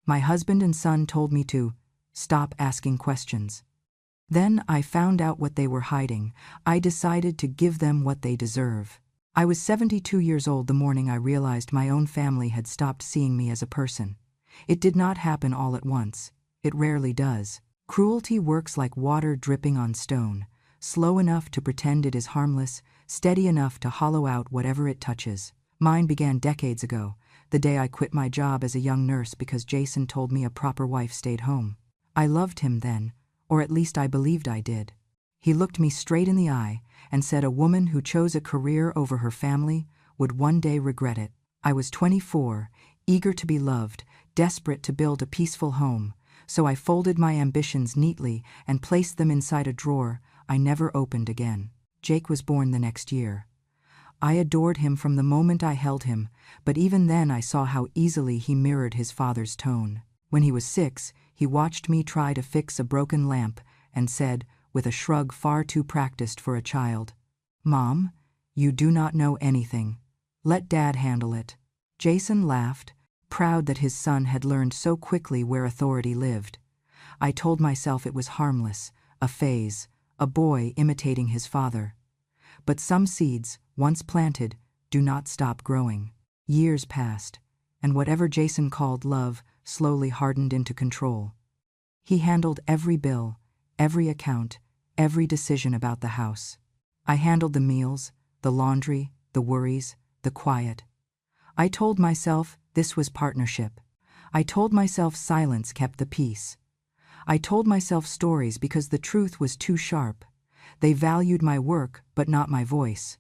My husband and son told me to stop asking questions. Then I found out what they were hiding. I decided to give them what they deserve. I was 72 years old the morning I realized my own family had stopped seeing me as a person. It did not happen all at once. It rarely does. Cruelty works like water dripping on stone, slow enough to pretend it is harmless, steady enough to hollow out whatever it touches. Mine began decades ago, the day I quit my job as a young nurse because Jason told me a proper wife stayed home. I loved him then, or at least I believed I did. He looked me straight in the eye and said a woman who chose a career over her family would one day regret it. I was 24, eager to be loved, desperate to build a peaceful home, so I folded my ambitions neatly and placed them inside a drawer I never opened again. Jake was born the next year. I adored him from the moment I held him, but even then I saw how easily he mirrored his father's tone. When he was 6, he watched me try to fix a broken lamp and said, with a shrug far too practiced for a child, "Mom, you do not know anything. Let Dad handle it." Jason laughed, proud that his son had learned so quickly where authority lived. I told myself it was harmless, a phase, a boy imitating his father. But some seeds, once planted, do not stop growing. Years passed, and whatever Jason called love slowly hardened into control. He handled every bill, every account, every decision about the house. I handled the meals, the laundry, the worries, the quiet. I told myself this was partnership. I told myself silence kept the peace. I told myself stories because the truth was too sharp. They valued my work, but not my voice.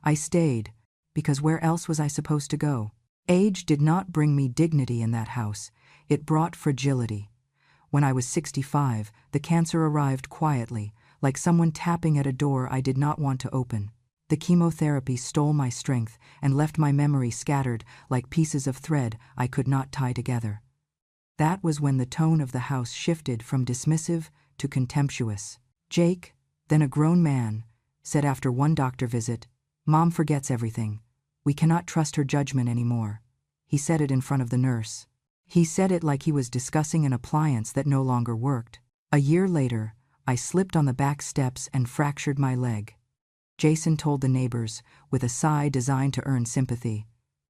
I stayed, because where else was I supposed to go? Age did not bring me dignity in that house. It brought fragility. When I was 65, the cancer arrived quietly, like someone tapping at a door I did not want to open. The chemotherapy stole my strength and left my memory scattered like pieces of thread I could not tie together. That was when the tone of the house shifted from dismissive to contemptuous. Jake, then a grown man, said after one doctor visit, "Mom forgets everything. We cannot trust her judgment anymore." He said it in front of the nurse. He said it like he was discussing an appliance that no longer worked. A year later, I slipped on the back steps and fractured my leg. Jason told the neighbors, with a sigh designed to earn sympathy,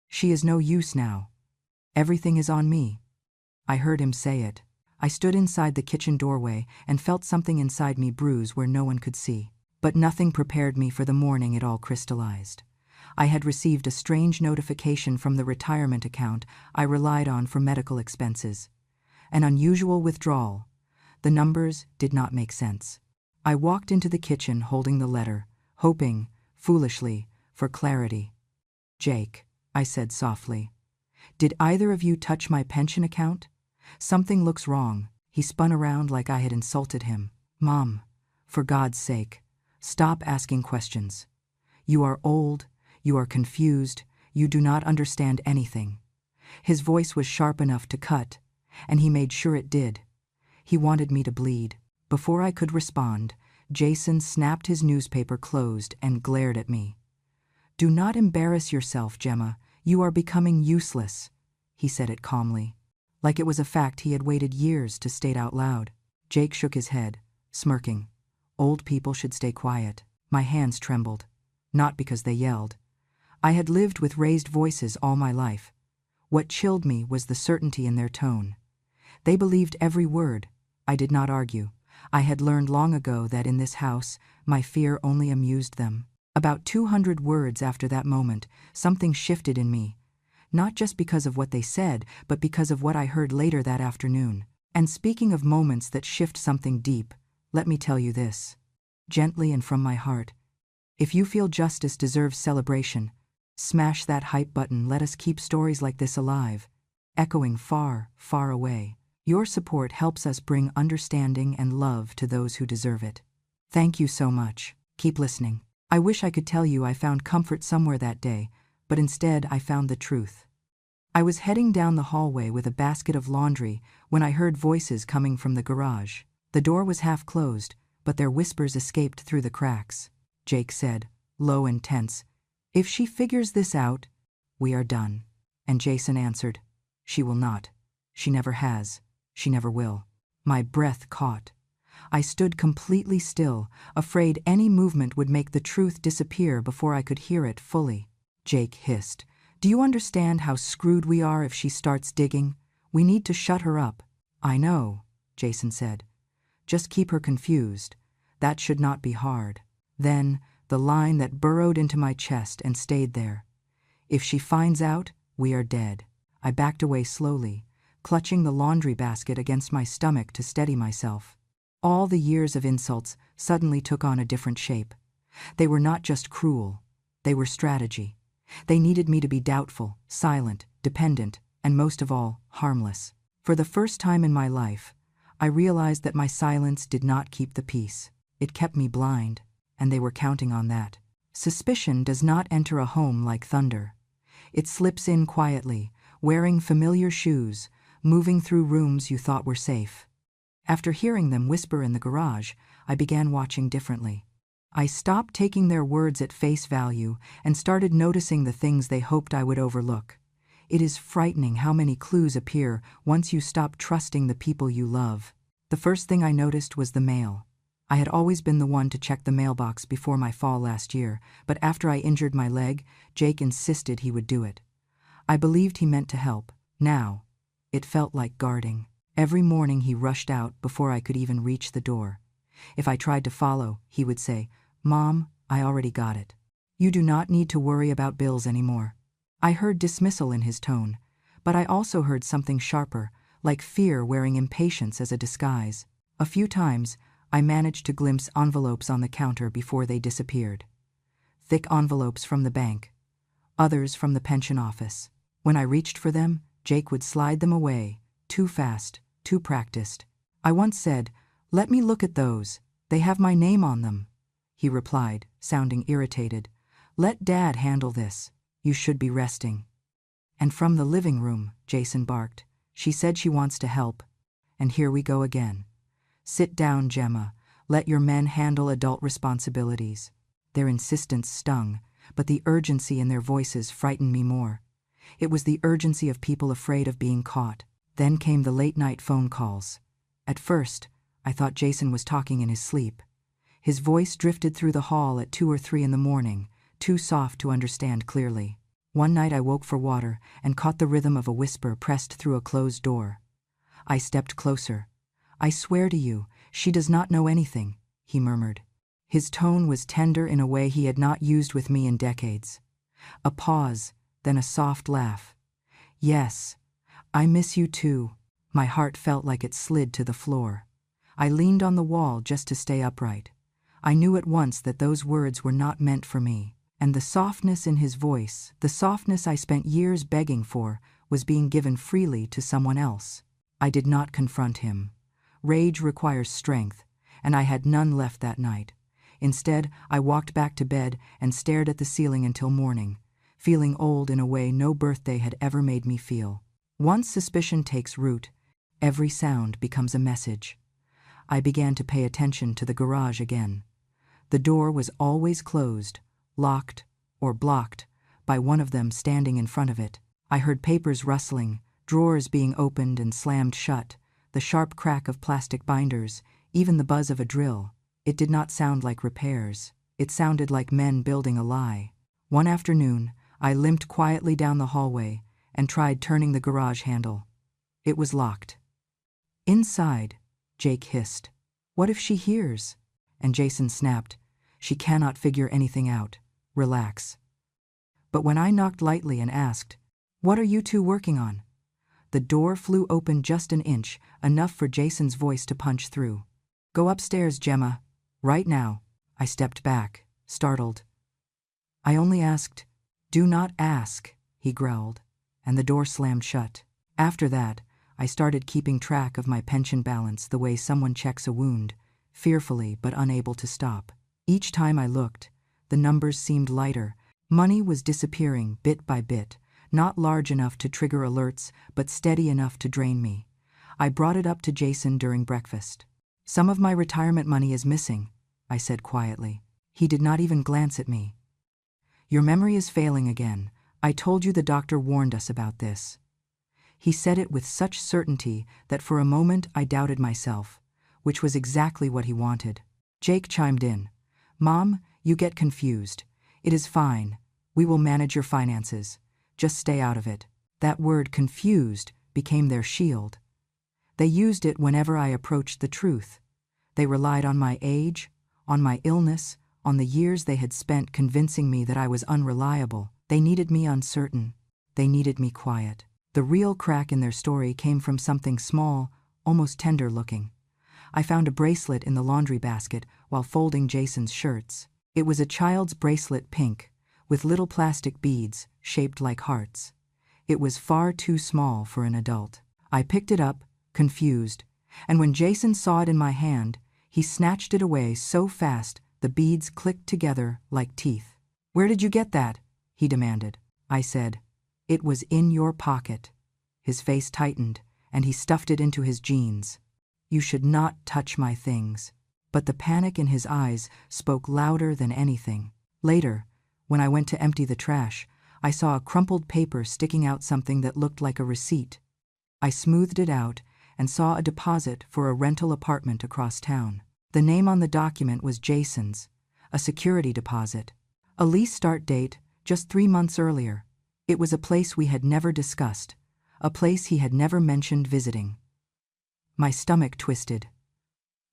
"She is no use now. Everything is on me." I heard him say it. I stood inside the kitchen doorway and felt something inside me bruise where no one could see. But nothing prepared me for the morning it all crystallized. I had received a strange notification from the retirement account I relied on for medical expenses. An unusual withdrawal. The numbers did not make sense. I walked into the kitchen holding the letter, hoping, foolishly, for clarity. "Jake," I said softly, "did either of you touch my pension account? Something looks wrong." He spun around like I had insulted him. "Mom, for God's sake, stop asking questions. You are old, you are confused, you do not understand anything." His voice was sharp enough to cut, and he made sure it did. He wanted me to bleed. Before I could respond, Jason snapped his newspaper closed and glared at me. "Do not embarrass yourself, Gemma. You are becoming useless." He said it calmly, like it was a fact he had waited years to state out loud. Jake shook his head, smirking. Old people should stay quiet. My hands trembled, not because they yelled. I had lived with raised voices all my life. What chilled me was the certainty in their tone. They believed every word. I did not argue. I had learned long ago that in this house, my fear only amused them. About 200 words after that moment, something shifted in me. Not just because of what they said, but because of what I heard later that afternoon. And speaking of moments that shift something deep, let me tell you this, gently and from my heart. If you feel justice deserves celebration, smash that hype button. Let us keep stories like this alive, echoing far, far away. Your support helps us bring understanding and love to those who deserve it. Thank you so much. Keep listening. I wish I could tell you I found comfort somewhere that day, but instead I found the truth. I was heading down the hallway with a basket of laundry when I heard voices coming from the garage. The door was half closed, but their whispers escaped through the cracks. Jake said, low and tense, "If she figures this out, we are done." And Jason answered, "She will not. She never has. She never will. My breath caught. I stood completely still, afraid any movement would make the truth disappear before I could hear it fully. Jake hissed. Do you understand how screwed we are if she starts digging? We need to shut her up. I know, Jason said. Just keep her confused. That should not be hard. Then, the line that burrowed into my chest and stayed there. If she finds out, we are dead. I backed away slowly, clutching the laundry basket against my stomach to steady myself. All the years of insults suddenly took on a different shape. They were not just cruel. They were strategy. They needed me to be doubtful, silent, dependent, and most of all, harmless. For the first time in my life, I realized that my silence did not keep the peace. It kept me blind, and they were counting on that. Suspicion does not enter a home like thunder. It slips in quietly, wearing familiar shoes, moving through rooms you thought were safe. After hearing them whisper in the garage, I began watching differently. I stopped taking their words at face value and started noticing the things they hoped I would overlook. It is frightening how many clues appear once you stop trusting the people you love. The first thing I noticed was the mail. I had always been the one to check the mailbox before my fall last year, but after I injured my leg, Jake insisted he would do it. I believed he meant to help. Now, it felt like guarding. Every morning he rushed out before I could even reach the door. If I tried to follow, he would say, "Mom, I already got it. You do not need to worry about bills anymore." I heard dismissal in his tone, but I also heard something sharper, like fear wearing impatience as a disguise. A few times, I managed to glimpse envelopes on the counter before they disappeared. Thick envelopes from the bank, others from the pension office. When I reached for them, Jake would slide them away, too fast, too practiced. I once said, "Let me look at those. They have my name on them." He replied, sounding irritated, "Let Dad handle this. You should be resting." And from the living room, Jason barked, "She said she wants to help." And here we go again. "Sit down, Gemma. Let your men handle adult responsibilities." Their insistence stung, but the urgency in their voices frightened me more. It was the urgency of people afraid of being caught. Then came the late-night phone calls. At first, I thought Jason was talking in his sleep. His voice drifted through the hall at 2 or 3 in the morning, too soft to understand clearly. One night I woke for water and caught the rhythm of a whisper pressed through a closed door. I stepped closer. "I swear to you, she does not know anything," he murmured. His tone was tender in a way he had not used with me in decades. A pause, then a soft laugh. "Yes, I miss you too." My heart felt like it slid to the floor. I leaned on the wall just to stay upright. I knew at once that those words were not meant for me, and the softness in his voice, the softness I spent years begging for, was being given freely to someone else. I did not confront him. Rage requires strength, and I had none left that night. Instead, I walked back to bed and stared at the ceiling until morning, feeling old in a way no birthday had ever made me feel. Once suspicion takes root, every sound becomes a message. I began to pay attention to the garage again. The door was always closed, locked, or blocked, by one of them standing in front of it. I heard papers rustling, drawers being opened and slammed shut, the sharp crack of plastic binders, even the buzz of a drill. It did not sound like repairs. It sounded like men building a lie. One afternoon, I limped quietly down the hallway and tried turning the garage handle. It was locked. "Inside," Jake hissed. "What if she hears?" And Jason snapped, "She cannot figure anything out. Relax." But when I knocked lightly and asked, "What are you two working on?" the door flew open just an inch, enough for Jason's voice to punch through. "Go upstairs, Gemma. Right now." I stepped back, startled. "I only asked." "Do not ask," he growled, and the door slammed shut. After that, I started keeping track of my pension balance the way someone checks a wound, fearfully but unable to stop. Each time I looked, the numbers seemed lighter. Money was disappearing bit by bit, not large enough to trigger alerts, but steady enough to drain me. I brought it up to Jason during breakfast. "Some of my retirement money is missing," I said quietly. He did not even glance at me. "Your memory is failing again. I told you the doctor warned us about this." He said it with such certainty that for a moment I doubted myself, which was exactly what he wanted. Jake chimed in. "Mom, you get confused. It is fine. We will manage your finances. Just stay out of it." That word, confused, became their shield. They used it whenever I approached the truth. They relied on my age, on my illness, on the years they had spent convincing me that I was unreliable. They needed me uncertain. They needed me quiet. The real crack in their story came from something small, almost tender-looking. I found a bracelet in the laundry basket while folding Jason's shirts. It was a child's bracelet, pink, with little plastic beads shaped like hearts. It was far too small for an adult. I picked it up, confused, and when Jason saw it in my hand, he snatched it away so fast the beads clicked together like teeth. "Where did you get that?" he demanded. I said, "It was in your pocket." His face tightened, and he stuffed it into his jeans. "You should not touch my things." But the panic in his eyes spoke louder than anything. Later, when I went to empty the trash, I saw a crumpled paper sticking out, something that looked like a receipt. I smoothed it out and saw a deposit for a rental apartment across town. The name on the document was Jason's, a security deposit. A lease start date just 3 months earlier. It was a place we had never discussed, a place he had never mentioned visiting. My stomach twisted.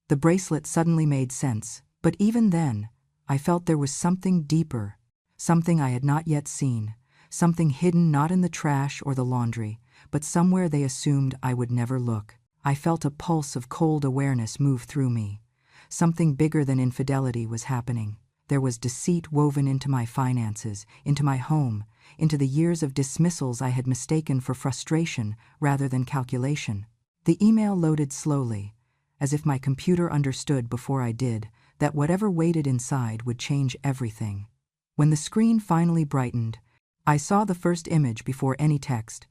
The bracelet suddenly made sense, but even then, I felt there was something deeper, something I had not yet seen, something hidden not in the trash or the laundry, but somewhere they assumed I would never look. I felt a pulse of cold awareness move through me. Something bigger than infidelity was happening. There was deceit woven into my finances, into my home, into the years of dismissals I had mistaken for frustration rather than calculation. The email loaded slowly, as if my computer understood before I did that whatever waited inside would change everything. When the screen finally brightened, I saw the first image before any text.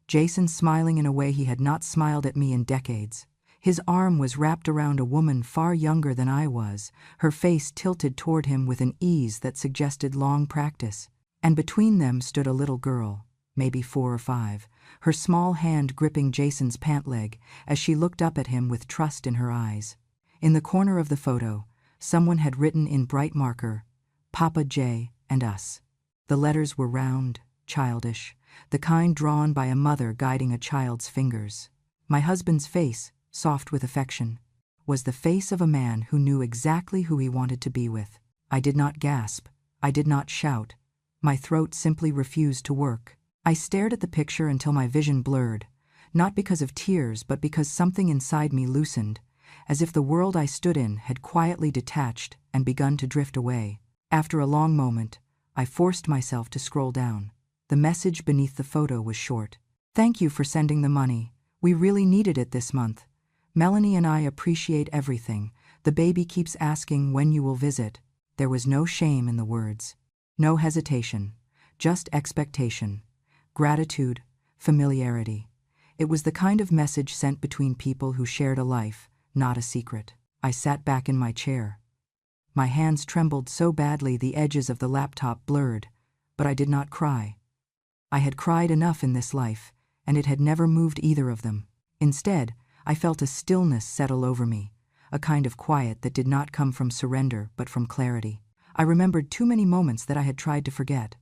Jason smiling in a way he had not smiled at me in decades. His arm was wrapped around a woman far younger than I was, her face tilted toward him with an ease that suggested long practice. And between them stood a little girl, maybe 4 or 5, her small hand gripping Jason's pant leg as she looked up at him with trust in her eyes. In the corner of the photo, someone had written in bright marker, "Papa J and us." The letters were round, childish, the kind drawn by a mother guiding a child's fingers. My husband's face, soft with affection, was the face of a man who knew exactly who he wanted to be with. I did not gasp. I did not shout. My throat simply refused to work. I stared at the picture until my vision blurred, not because of tears but because something inside me loosened, as if the world I stood in had quietly detached and begun to drift away. After a long moment, I forced myself to scroll down. The message beneath the photo was short. "Thank you for sending the money. We really needed it this month. Melanie and I appreciate everything. The baby keeps asking when you will visit." There was no shame in the words. No hesitation. Just expectation. Gratitude. Familiarity. It was the kind of message sent between people who shared a life, not a secret. I sat back in my chair. My hands trembled so badly the edges of the laptop blurred, but I did not cry. I had cried enough in this life, and it had never moved either of them. Instead, I felt a stillness settle over me, a kind of quiet that did not come from surrender but from clarity. I remembered too many moments that I had tried to forget.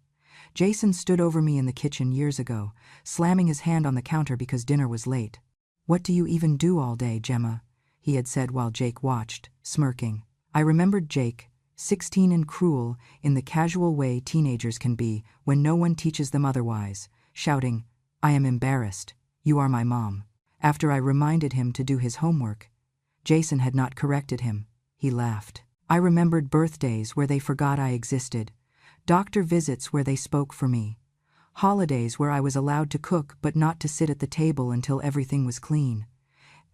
Jason stood over me in the kitchen years ago, slamming his hand on the counter because dinner was late. "What do you even do all day, Gemma?" he had said while Jake watched, smirking. I remembered Jake, 16 and cruel, in the casual way teenagers can be when no one teaches them otherwise, shouting, "I am embarrassed. You are my mom." After I reminded him to do his homework, Jason had not corrected him. He laughed. I remembered birthdays where they forgot I existed, doctor visits where they spoke for me, holidays where I was allowed to cook but not to sit at the table until everything was clean.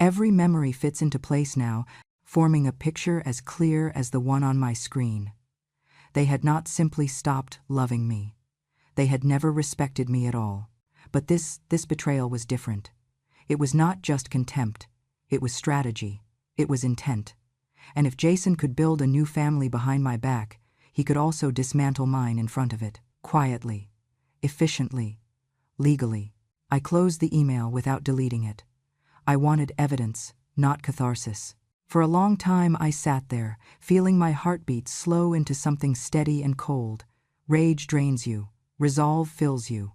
Every memory fits into place now, forming a picture as clear as the one on my screen. They had not simply stopped loving me. They had never respected me at all. But this betrayal was different. It was not just contempt. It was strategy. It was intent. And if Jason could build a new family behind my back, he could also dismantle mine in front of it, quietly, efficiently, legally. I closed the email without deleting it. I wanted evidence, not catharsis. For a long time I sat there, feeling my heartbeat slow into something steady and cold. Rage drains you, resolve fills you.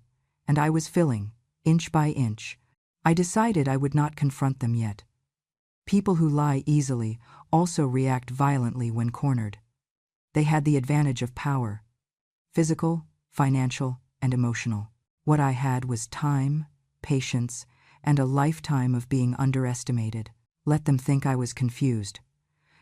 And I was filling, inch by inch. I decided I would not confront them yet. People who lie easily also react violently when cornered. They had the advantage of power. Physical, financial, and emotional. What I had was time, patience, and a lifetime of being underestimated. Let them think I was confused.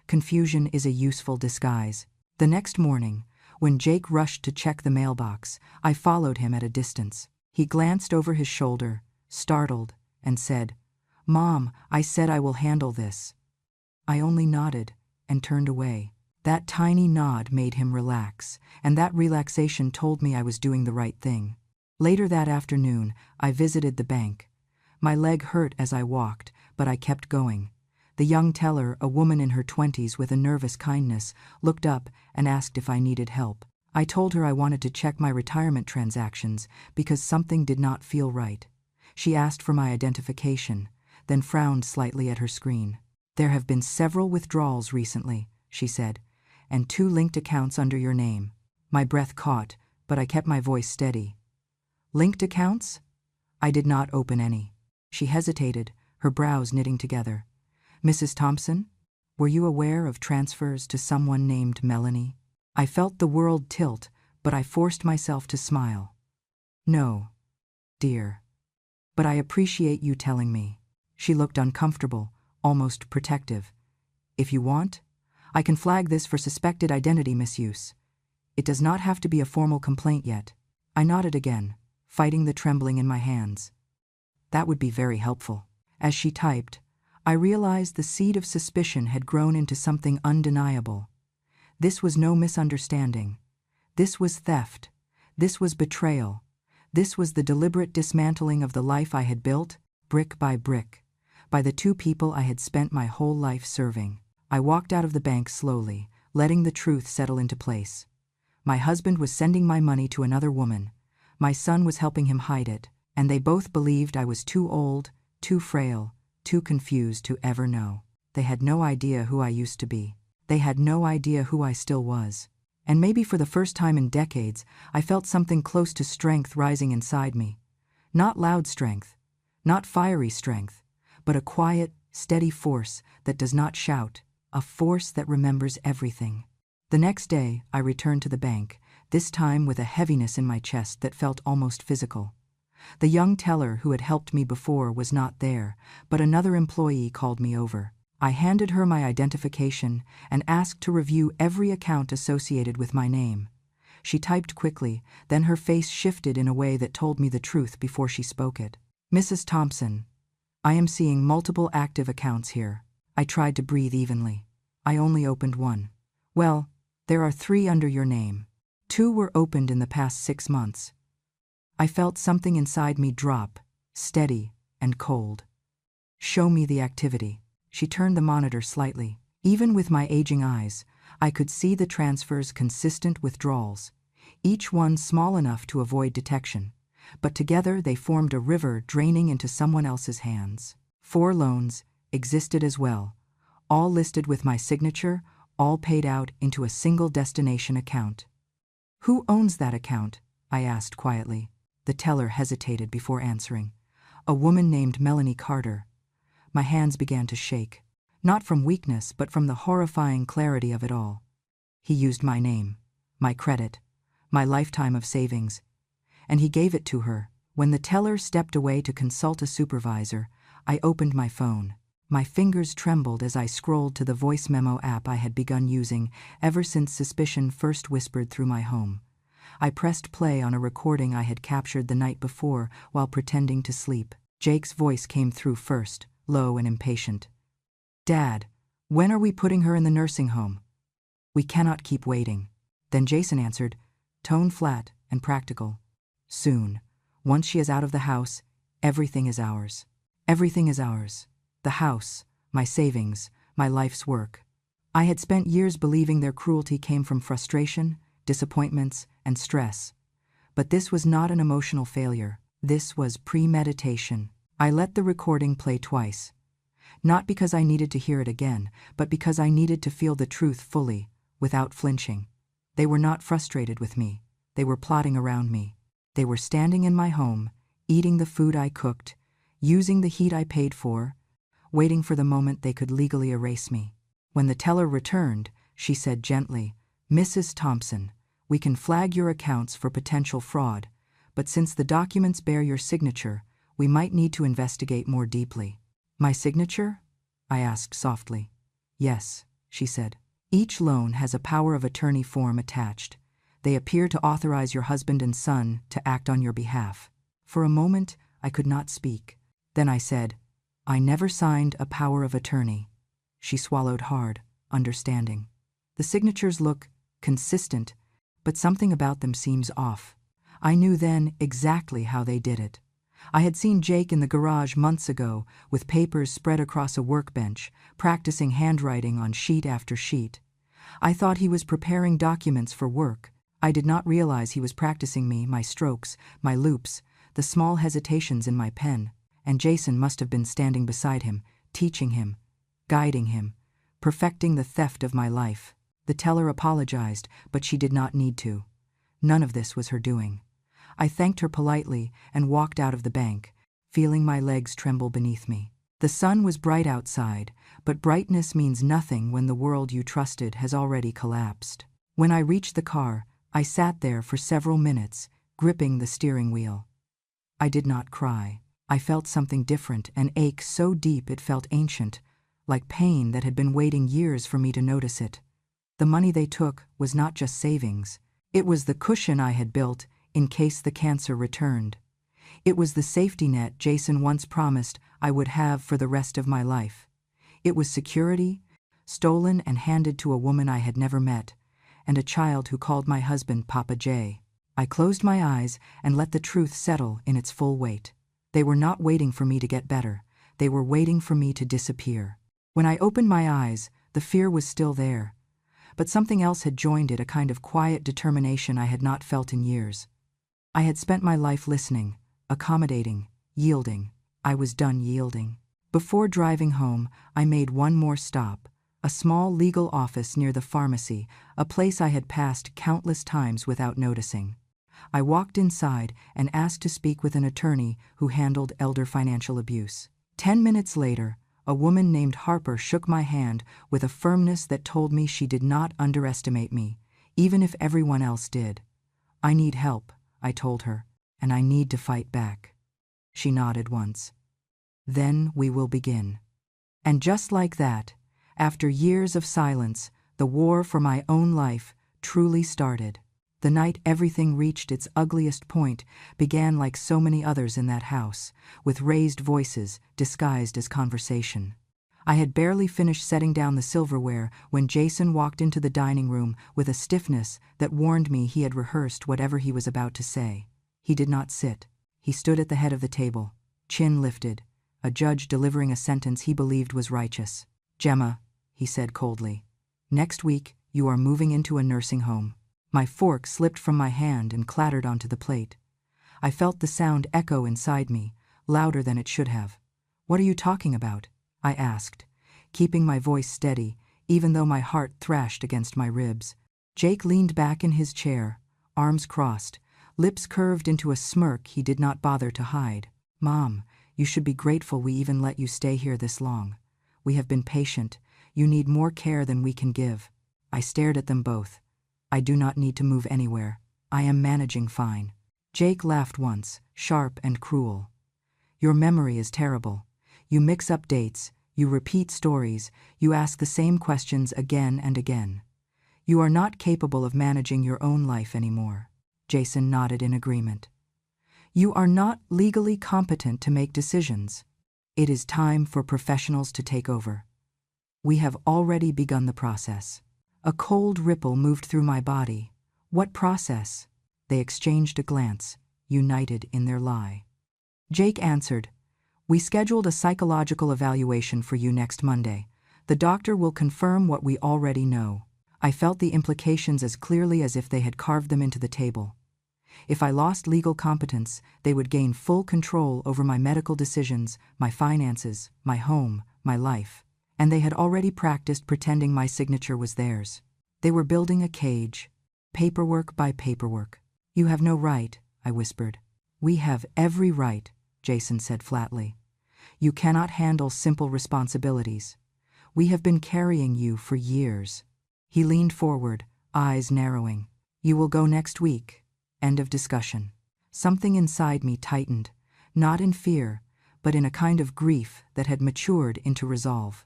Confusion is a useful disguise. The next morning, when Jake rushed to check the mailbox, I followed him at a distance. He glanced over his shoulder, startled, and said, "Mom, I said I will handle this." I only nodded and turned away. That tiny nod made him relax, and that relaxation told me I was doing the right thing. Later that afternoon, I visited the bank. My leg hurt as I walked, but I kept going. The young teller, a woman in her 20s with a nervous kindness, looked up and asked if I needed help. I told her I wanted to check my retirement transactions because something did not feel right. She asked for my identification, then frowned slightly at her screen. "There have been several withdrawals recently," she said, "and 2 linked accounts under your name." My breath caught, but I kept my voice steady. "Linked accounts?" I did not open any. She hesitated, her brows knitting together. "Mrs. Thompson, were you aware of transfers to someone named Melanie?" I felt the world tilt, but I forced myself to smile. "No, dear. But I appreciate you telling me." She looked uncomfortable, almost protective. "If you want, I can flag this for suspected identity misuse. It does not have to be a formal complaint yet." I nodded again, fighting the trembling in my hands. "That would be very helpful." As she typed, I realized the seed of suspicion had grown into something undeniable. This was no misunderstanding. This was theft. This was betrayal. This was the deliberate dismantling of the life I had built, brick by brick, by the 2 people I had spent my whole life serving. I walked out of the bank slowly, letting the truth settle into place. My husband was sending my money to another woman. My son was helping him hide it, and they both believed I was too old, too frail, too confused to ever know. They had no idea who I used to be. They had no idea who I still was. And maybe for the first time in decades, I felt something close to strength rising inside me. Not loud strength, not fiery strength, but a quiet, steady force that does not shout, a force that remembers everything. The next day, I returned to the bank, this time with a heaviness in my chest that felt almost physical. The young teller who had helped me before was not there, but another employee called me over. I handed her my identification and asked to review every account associated with my name. She typed quickly, then her face shifted in a way that told me the truth before she spoke it. "Mrs. Thompson, I am seeing multiple active accounts here." I tried to breathe evenly. "I only opened 1. "Well, there are 3 under your name. 2 were opened in the past 6 months." I felt something inside me drop, steady and cold. "Show me the activity." She turned the monitor slightly. Even with my aging eyes, I could see the transfers' consistent withdrawals, each one small enough to avoid detection, but together they formed a river draining into someone else's hands. 4 loans existed as well, all listed with my signature, all paid out into a single destination account. "Who owns that account?" I asked quietly. The teller hesitated before answering. "A woman named Melanie Carter." My hands began to shake, not from weakness but from the horrifying clarity of it all. He used my name, my credit, my lifetime of savings, and he gave it to her. When the teller stepped away to consult a supervisor, I opened my phone. My fingers trembled as I scrolled to the voice memo app I had begun using ever since suspicion first whispered through my home. I pressed play on a recording I had captured the night before while pretending to sleep. Jake's voice came through first, low and impatient. "Dad, when are we putting her in the nursing home? We cannot keep waiting." Then Jason answered, tone flat and practical. "Soon. Once she is out of the house, everything is ours. Everything is ours. The house, my savings, my life's work." I had spent years believing their cruelty came from frustration, disappointments, and stress. But this was not an emotional failure. This was premeditation. I let the recording play twice. Not because I needed to hear it again, but because I needed to feel the truth fully, without flinching. They were not frustrated with me. They were plotting around me. They were standing in my home, eating the food I cooked, using the heat I paid for, waiting for the moment they could legally erase me. When the teller returned, she said gently, "Mrs. Thompson, we can flag your accounts for potential fraud, but since the documents bear your signature, we might need to investigate more deeply." "My signature?" I asked softly. "Yes," she said. "Each loan has a power of attorney form attached. They appear to authorize your husband and son to act on your behalf." For a moment, I could not speak. Then I said, "I never signed a power of attorney." She swallowed hard, understanding. "The signatures look consistent, but something about them seems off." I knew then exactly how they did it. I had seen Jake in the garage months ago, with papers spread across a workbench, practicing handwriting on sheet after sheet. I thought he was preparing documents for work. I did not realize he was practicing me, my strokes, my loops, the small hesitations in my pen, and Jason must have been standing beside him, teaching him, guiding him, perfecting the theft of my life. The teller apologized, but she did not need to. None of this was her doing. I thanked her politely and walked out of the bank, feeling my legs tremble beneath me. The sun was bright outside, but brightness means nothing when the world you trusted has already collapsed. When I reached the car, I sat there for several minutes, gripping the steering wheel. I did not cry. I felt something different, an ache so deep it felt ancient, like pain that had been waiting years for me to notice it. The money they took was not just savings. It was the cushion I had built in case the cancer returned. It was the safety net Jason once promised I would have for the rest of my life. It was security, stolen and handed to a woman I had never met, and a child who called my husband Papa J. I closed my eyes and let the truth settle in its full weight. They were not waiting for me to get better. They were waiting for me to disappear. When I opened my eyes, the fear was still there. But something else had joined it, a kind of quiet determination I had not felt in years. I had spent my life listening, accommodating, yielding. I was done yielding. Before driving home, I made one more stop, a small legal office near the pharmacy, a place I had passed countless times without noticing. I walked inside and asked to speak with an attorney who handled elder financial abuse. 10 minutes later, a woman named Harper shook my hand with a firmness that told me she did not underestimate me, even if everyone else did. "I need help," I told her, "and I need to fight back." She nodded once. "Then we will begin." And just like that, after years of silence, the war for my own life truly started. The night everything reached its ugliest point began like so many others in that house, with raised voices disguised as conversation. I had barely finished setting down the silverware when Jason walked into the dining room with a stiffness that warned me he had rehearsed whatever he was about to say. He did not sit. He stood at the head of the table, chin lifted, a judge delivering a sentence he believed was righteous. "Gemma," he said coldly, "next week you are moving into a nursing home." My fork slipped from my hand and clattered onto the plate. I felt the sound echo inside me, louder than it should have. "What are you talking about?" I asked, keeping my voice steady, even though my heart thrashed against my ribs. Jake leaned back in his chair, arms crossed, lips curved into a smirk he did not bother to hide. "Mom, you should be grateful we even let you stay here this long. We have been patient. You need more care than we can give." I stared at them both. "I do not need to move anywhere. I am managing fine." Jake laughed once, sharp and cruel. "Your memory is terrible. You mix up dates, you repeat stories, you ask the same questions again and again. You are not capable of managing your own life anymore." Jason nodded in agreement. "You are not legally competent to make decisions. It is time for professionals to take over. We have already begun the process." A cold ripple moved through my body. "What process?" They exchanged a glance, united in their lie. Jake answered, "We scheduled a psychological evaluation for you next Monday. The doctor will confirm what we already know." I felt the implications as clearly as if they had carved them into the table. If I lost legal competence, they would gain full control over my medical decisions, my finances, my home, my life. And they had already practiced pretending my signature was theirs. They were building a cage, paperwork by paperwork. "You have no right," I whispered. "We have every right," Jason said flatly. "You cannot handle simple responsibilities. We have been carrying you for years." He leaned forward, eyes narrowing. "You will go next week." End of discussion. Something inside me tightened, not in fear, but in a kind of grief that had matured into resolve.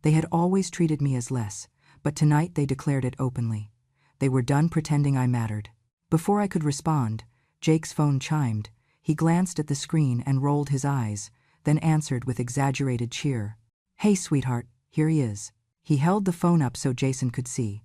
They had always treated me as less, but tonight they declared it openly. They were done pretending I mattered. Before I could respond, Jake's phone chimed. He glanced at the screen and rolled his eyes, then answered with exaggerated cheer. "Hey, sweetheart, here he is." He held the phone up so Jason could see.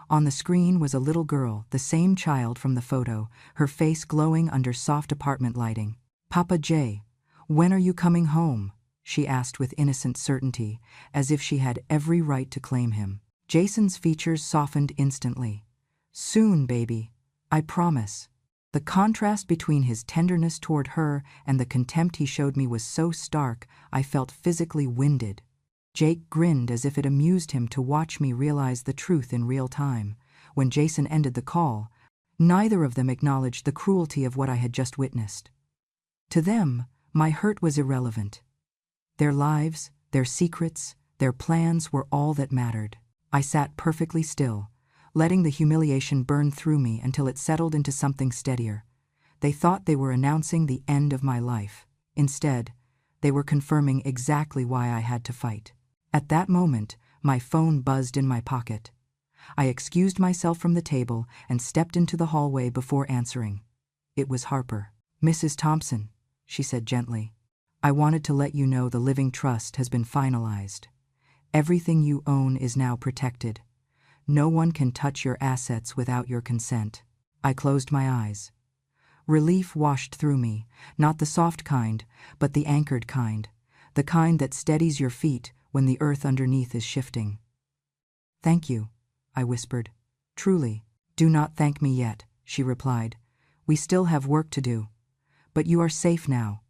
On the screen was a little girl, the same child from the photo, her face glowing under soft apartment lighting. "Papa Jay, when are you coming home?" she asked with innocent certainty, as if she had every right to claim him. Jason's features softened instantly. "Soon, baby. I promise." The contrast between his tenderness toward her and the contempt he showed me was so stark, I felt physically winded. Jake grinned as if it amused him to watch me realize the truth in real time. When Jason ended the call, neither of them acknowledged the cruelty of what I had just witnessed. To them, my hurt was irrelevant. Their lives, their secrets, their plans were all that mattered. I sat perfectly still, letting the humiliation burn through me until it settled into something steadier. They thought they were announcing the end of my life. Instead, they were confirming exactly why I had to fight. At that moment, my phone buzzed in my pocket. I excused myself from the table and stepped into the hallway before answering. It was Harper. "Mrs. Thompson," she said gently, "I wanted to let you know the living trust has been finalized. Everything you own is now protected. No one can touch your assets without your consent." I closed my eyes. Relief washed through me, not the soft kind, but the anchored kind, the kind that steadies your feet when the earth underneath is shifting. "Thank you," I whispered. "Truly." "Do not thank me yet," she replied. "We still have work to do. But you are safe now,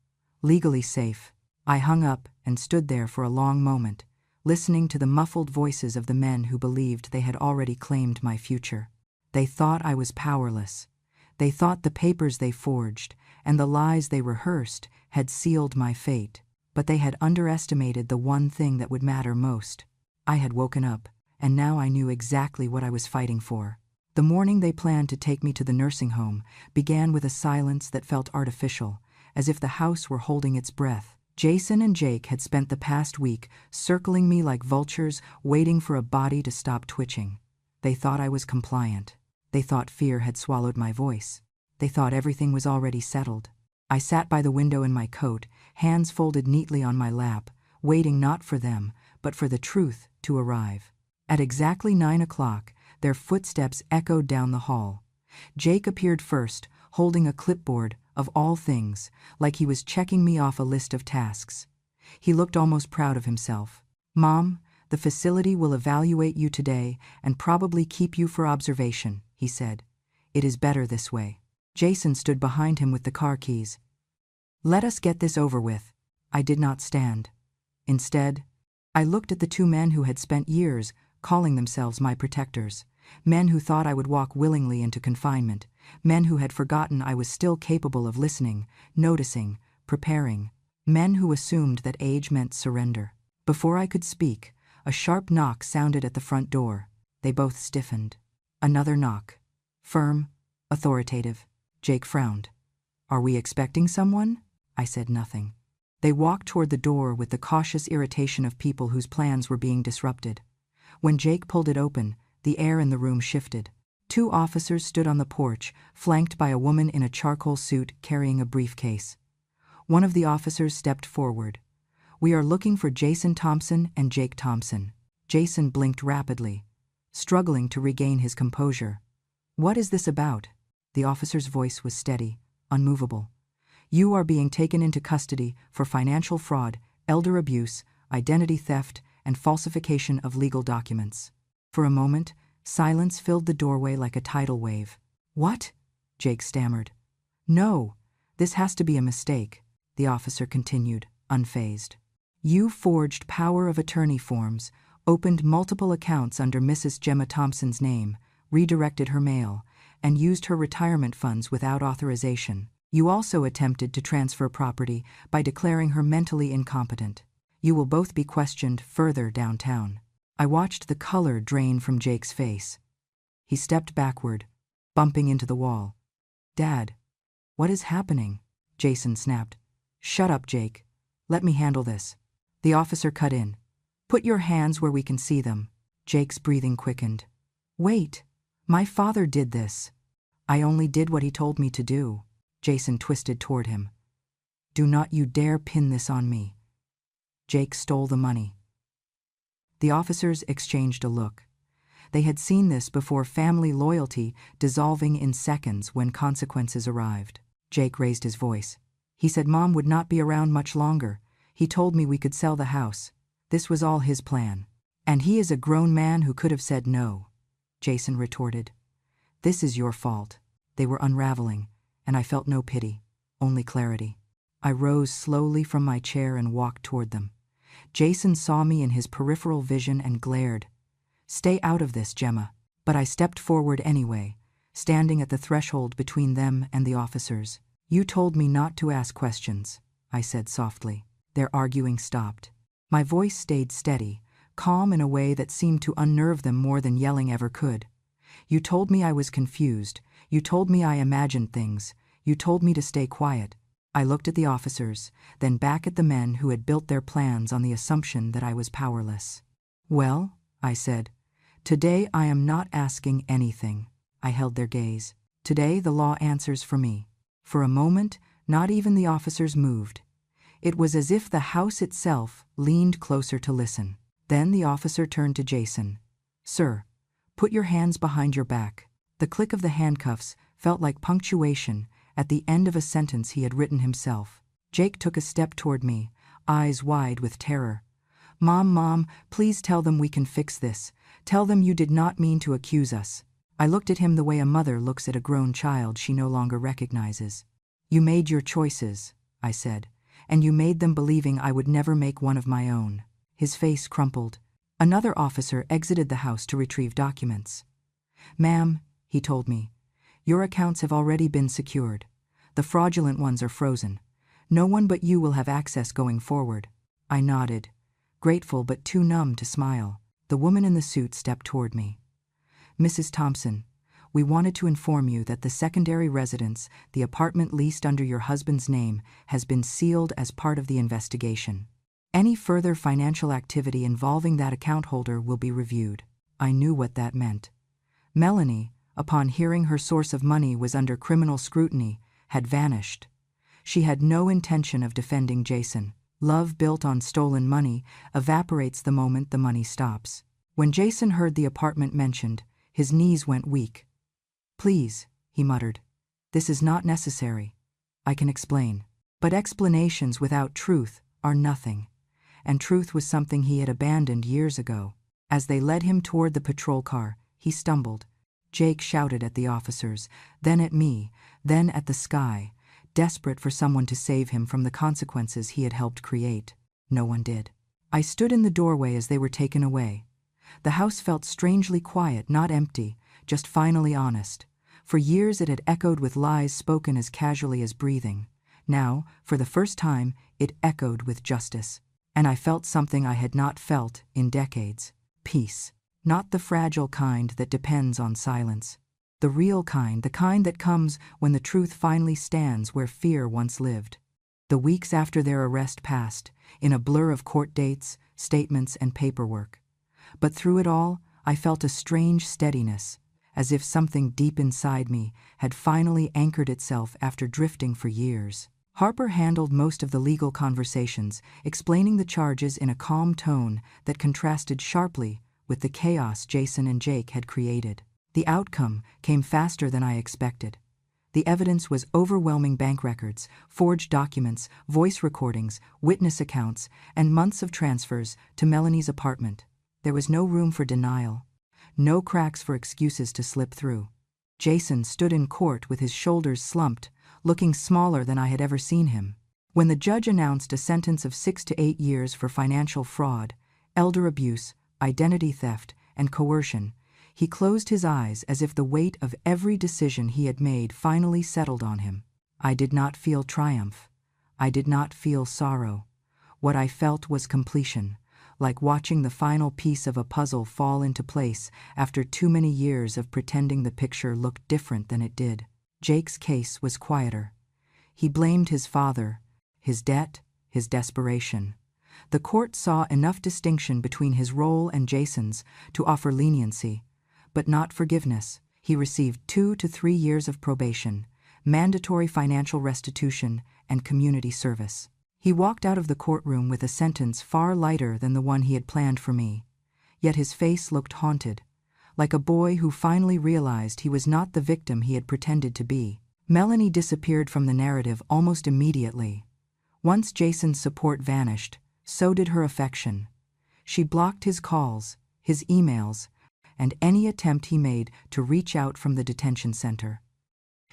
legally safe." I hung up and stood there for a long moment, listening to the muffled voices of the men who believed they had already claimed my future. They thought I was powerless. They thought the papers they forged and the lies they rehearsed had sealed my fate. But they had underestimated the one thing that would matter most. I had woken up, and now I knew exactly what I was fighting for. The morning they planned to take me to the nursing home began with a silence that felt artificial, as if the house were holding its breath. Jason and Jake had spent the past week circling me like vultures, waiting for a body to stop twitching. They thought I was compliant. They thought fear had swallowed my voice. They thought everything was already settled. I sat by the window in my coat, hands folded neatly on my lap, waiting not for them, but for the truth to arrive. At exactly 9 o'clock, their footsteps echoed down the hall. Jake appeared first, holding a clipboard, of all things, like he was checking me off a list of tasks. He looked almost proud of himself. "Mom, the facility will evaluate you today and probably keep you for observation," he said. "It is better this way." Jason stood behind him with the car keys. "Let us get this over with." I did not stand. Instead, I looked at the two men who had spent years calling themselves my protectors, men who thought I would walk willingly into confinement, men who had forgotten I was still capable of listening, noticing, preparing, men who assumed that age meant surrender. Before I could speak, a sharp knock sounded at the front door. They both stiffened. Another knock. Firm, authoritative. Jake frowned. "Are we expecting someone?" I said nothing. They walked toward the door with the cautious irritation of people whose plans were being disrupted. When Jake pulled it open, the air in the room shifted. Two officers stood on the porch, flanked by a woman in a charcoal suit carrying a briefcase. One of the officers stepped forward. "We are looking for Jason Thompson and Jake Thompson." Jason blinked rapidly, struggling to regain his composure. "What is this about?" The officer's voice was steady, unmovable. "You are being taken into custody for financial fraud, elder abuse, identity theft, and falsification of legal documents." For a moment, silence filled the doorway like a tidal wave. "What?" Jake stammered. No, this has to be a mistake, the officer continued, unfazed. You forged power of attorney forms, opened multiple accounts under Mrs. Gemma Thompson's name, redirected her mail, and used her retirement funds without authorization. You also attempted to transfer property by declaring her mentally incompetent. You will both be questioned further downtown. I watched the color drain from Jake's face. He stepped backward, bumping into the wall. Dad, what is happening? Jason snapped. Shut up, Jake. Let me handle this. The officer cut in. Put your hands where we can see them. Jake's breathing quickened. Wait, my father did this. I only did what he told me to do. Jason twisted toward him. Do not you dare pin this on me. Jake stole the money. The officers exchanged a look. They had seen this before, family loyalty dissolving in seconds when consequences arrived. Jake raised his voice. He said Mom would not be around much longer. He told me we could sell the house. This was all his plan. And he is a grown man who could have said no. Jason retorted. This is your fault. They were unraveling, and I felt no pity, only clarity. I rose slowly from my chair and walked toward them. Jason saw me in his peripheral vision and glared. Stay out of this, Gemma. But I stepped forward anyway, standing at the threshold between them and the officers. You told me not to ask questions, I said softly. Their arguing stopped. My voice stayed steady, calm in a way that seemed to unnerve them more than yelling ever could. You told me I was confused. You told me I imagined things. You told me to stay quiet. I looked at the officers, then back at the men who had built their plans on the assumption that I was powerless. Well, I said, today I am not asking anything. I held their gaze. Today the law answers for me. For a moment, not even the officers moved. It was as if the house itself leaned closer to listen. Then the officer turned to Jason. Sir, put your hands behind your back. The click of the handcuffs felt like punctuation at the end of a sentence he had written himself. Jake took a step toward me, eyes wide with terror. Mom, please tell them we can fix this. Tell them you did not mean to accuse us. I looked at him the way a mother looks at a grown child she no longer recognizes. You made your choices, I said, and you made them believing I would never make one of my own. His face crumpled. Another officer exited the house to retrieve documents. Ma'am, he told me, your accounts have already been secured. The fraudulent ones are frozen. No one but you will have access going forward. I nodded, grateful but too numb to smile. The woman in the suit stepped toward me. Mrs. Thompson, we wanted to inform you that the secondary residence, the apartment leased under your husband's name, has been sealed as part of the investigation. Any further financial activity involving that account holder will be reviewed. I knew what that meant. Melanie, upon hearing her source of money was under criminal scrutiny, had vanished. She had no intention of defending Jason. Love built on stolen money evaporates the moment the money stops. When Jason heard the apartment mentioned, his knees went weak. Please, he muttered. This is not necessary. I can explain. But explanations without truth are nothing. And truth was something he had abandoned years ago. As they led him toward the patrol car, he stumbled. Jake shouted at the officers, then at me, then at the sky, desperate for someone to save him from the consequences he had helped create. No one did. I stood in the doorway as they were taken away. The house felt strangely quiet, not empty, just finally honest. For years it had echoed with lies spoken as casually as breathing. Now, for the first time, it echoed with justice. And I felt something I had not felt in decades. Peace. Not the fragile kind that depends on silence. The real kind, the kind that comes when the truth finally stands where fear once lived. The weeks after their arrest passed, in a blur of court dates, statements, and paperwork. But through it all, I felt a strange steadiness, as if something deep inside me had finally anchored itself after drifting for years. Harper handled most of the legal conversations, explaining the charges in a calm tone that contrasted sharply with the chaos Jason and Jake had created. The outcome came faster than I expected. The evidence was overwhelming: bank records, forged documents, voice recordings, witness accounts, and months of transfers to Melanie's apartment. There was no room for denial, no cracks for excuses to slip through. Jason stood in court with his shoulders slumped, looking smaller than I had ever seen him. When the judge announced a sentence of 6 to 8 years for financial fraud, elder abuse, identity theft, and coercion, he closed his eyes as if the weight of every decision he had made finally settled on him. I did not feel triumph. I did not feel sorrow. What I felt was completion, like watching the final piece of a puzzle fall into place after too many years of pretending the picture looked different than it did. Jake's case was quieter. He blamed his father, his debt, his desperation. The court saw enough distinction between his role and Jason's to offer leniency, but not forgiveness. He received 2 to 3 years of probation, mandatory financial restitution, and community service. He walked out of the courtroom with a sentence far lighter than the one he had planned for me. Yet his face looked haunted, like a boy who finally realized he was not the victim he had pretended to be. Melanie disappeared from the narrative almost immediately. Once Jason's support vanished, so did her affection. She blocked his calls, his emails, and any attempt he made to reach out from the detention center.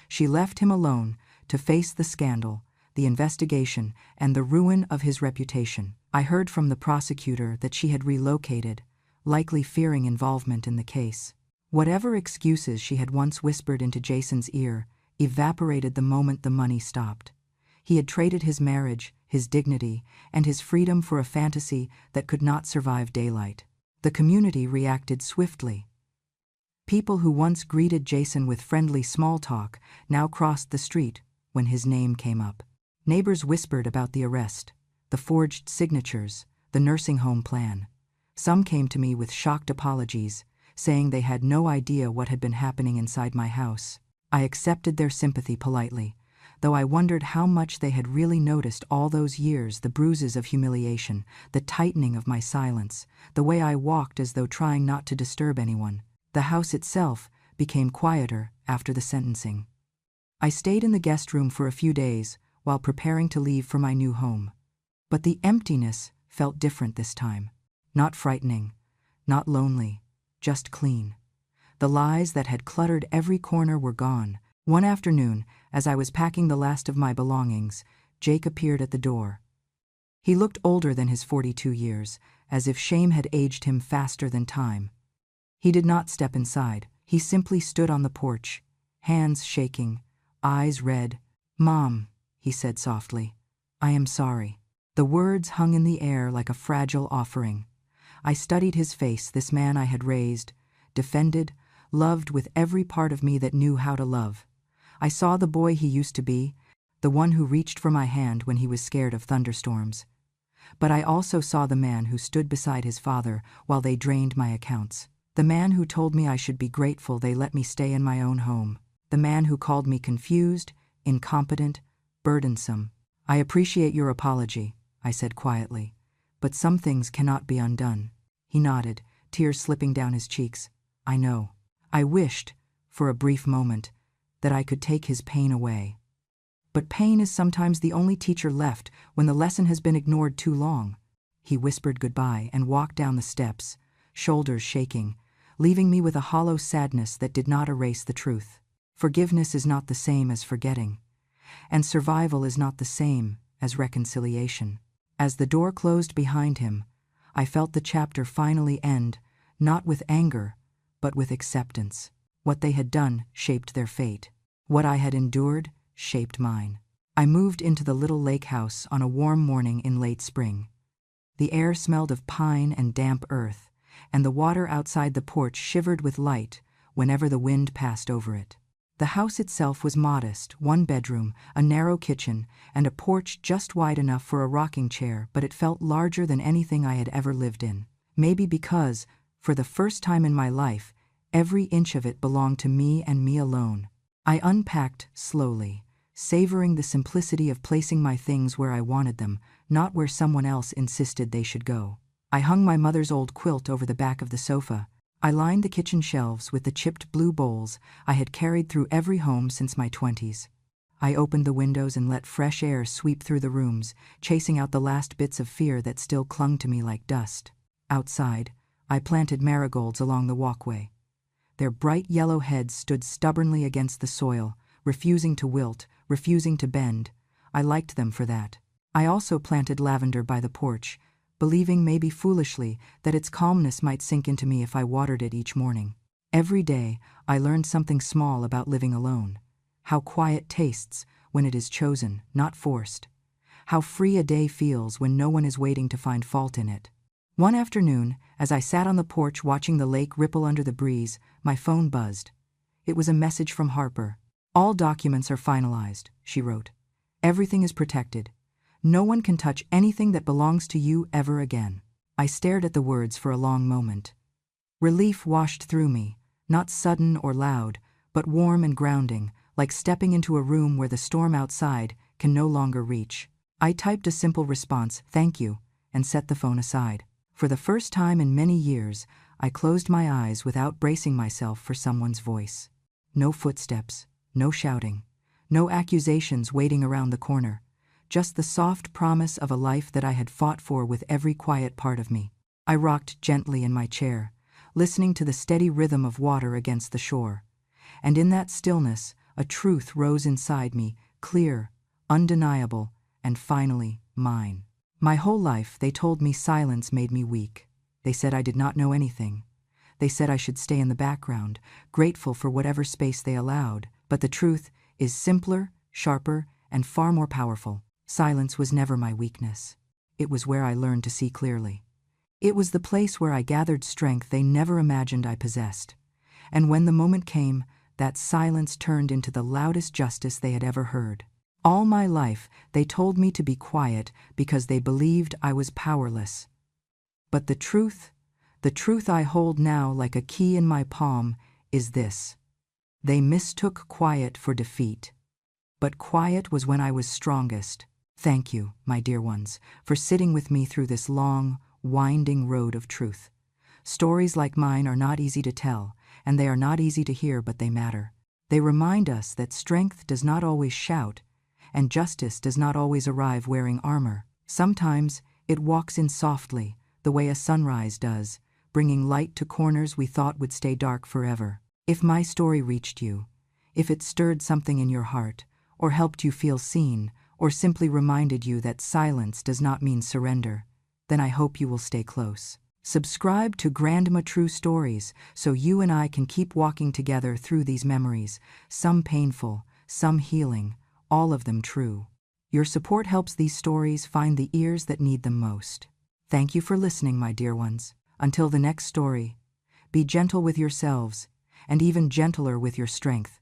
She left him alone to face the scandal, the investigation, and the ruin of his reputation. I heard from the prosecutor that she had relocated, likely fearing involvement in the case. Whatever excuses she had once whispered into Jason's ear evaporated the moment the money stopped. He had traded his marriage, his dignity, and his freedom for a fantasy that could not survive daylight. The community reacted swiftly. People who once greeted Jason with friendly small talk now crossed the street when his name came up. Neighbors whispered about the arrest, the forged signatures, the nursing home plan. Some came to me with shocked apologies, saying they had no idea what had been happening inside my house. I accepted their sympathy politely, though I wondered how much they had really noticed all those years, the bruises of humiliation, the tightening of my silence, the way I walked as though trying not to disturb anyone. The house itself became quieter after the sentencing. I stayed in the guest room for a few days while preparing to leave for my new home. But the emptiness felt different this time. Not frightening, not lonely, just clean. The lies that had cluttered every corner were gone. One afternoon, as I was packing the last of my belongings, Jake appeared at the door. He looked older than his 42 years, as if shame had aged him faster than time. He did not step inside. He simply stood on the porch, hands shaking, eyes red. "Mom," he said softly, "I am sorry." The words hung in the air like a fragile offering. I studied his face, this man I had raised, defended, loved with every part of me that knew how to love. I saw the boy he used to be, the one who reached for my hand when he was scared of thunderstorms. But I also saw the man who stood beside his father while they drained my accounts. The man who told me I should be grateful they let me stay in my own home. The man who called me confused, incompetent, burdensome. "I appreciate your apology," I said quietly, "but some things cannot be undone." He nodded, tears slipping down his cheeks. "I know." I wished, for a brief moment, that I could take his pain away. But pain is sometimes the only teacher left when the lesson has been ignored too long. He whispered goodbye and walked down the steps, shoulders shaking, leaving me with a hollow sadness that did not erase the truth. Forgiveness is not the same as forgetting, and survival is not the same as reconciliation. As the door closed behind him, I felt the chapter finally end, not with anger, but with acceptance. What they had done shaped their fate. What I had endured shaped mine. I moved into the little lake house on a warm morning in late spring. The air smelled of pine and damp earth, and the water outside the porch shivered with light whenever the wind passed over it. The house itself was modest, 1 bedroom, a narrow kitchen, and a porch just wide enough for a rocking chair, but it felt larger than anything I had ever lived in. Maybe because, for the first time in my life, every inch of it belonged to me and me alone. I unpacked slowly, savoring the simplicity of placing my things where I wanted them, not where someone else insisted they should go. I hung my mother's old quilt over the back of the sofa. I lined the kitchen shelves with the chipped blue bowls I had carried through every home since my 20s. I opened the windows and let fresh air sweep through the rooms, chasing out the last bits of fear that still clung to me like dust. Outside, I planted marigolds along the walkway. Their bright yellow heads stood stubbornly against the soil, refusing to wilt, refusing to bend. I liked them for that. I also planted lavender by the porch, believing maybe foolishly that its calmness might sink into me if I watered it each morning. Every day, I learned something small about living alone. How quiet tastes when it is chosen, not forced. How free a day feels when no one is waiting to find fault in it. One afternoon, as I sat on the porch watching the lake ripple under the breeze, my phone buzzed. It was a message from Harper. "All documents are finalized," she wrote. "Everything is protected. No one can touch anything that belongs to you ever again." I stared at the words for a long moment. Relief washed through me, not sudden or loud, but warm and grounding, like stepping into a room where the storm outside can no longer reach. I typed a simple response, "Thank you," and set the phone aside. For the first time in many years, I closed my eyes without bracing myself for someone's voice. No footsteps, no shouting, no accusations waiting around the corner, just the soft promise of a life that I had fought for with every quiet part of me. I rocked gently in my chair, listening to the steady rhythm of water against the shore. And in that stillness, a truth rose inside me, clear, undeniable, and finally mine. My whole life, they told me silence made me weak. They said I did not know anything. They said I should stay in the background, grateful for whatever space they allowed. But the truth is simpler, sharper, and far more powerful. Silence was never my weakness. It was where I learned to see clearly. It was the place where I gathered strength they never imagined I possessed. And when the moment came, that silence turned into the loudest justice they had ever heard. All my life, they told me to be quiet because they believed I was powerless. But the truth I hold now like a key in my palm, is this. They mistook quiet for defeat. But quiet was when I was strongest. Thank you, my dear ones, for sitting with me through this long, winding road of truth. Stories like mine are not easy to tell, and they are not easy to hear, but they matter. They remind us that strength does not always shout, and justice does not always arrive wearing armor. Sometimes it walks in softly, the way a sunrise does, bringing light to corners we thought would stay dark forever. If my story reached you, if it stirred something in your heart, or helped you feel seen, or simply reminded you that silence does not mean surrender, then I hope you will stay close. Subscribe to Grandma True Stories so you and I can keep walking together through these memories, some painful, some healing, all of them true. Your support helps these stories find the ears that need them most. Thank you for listening, my dear ones. Until the next story, be gentle with yourselves, and even gentler with your strength.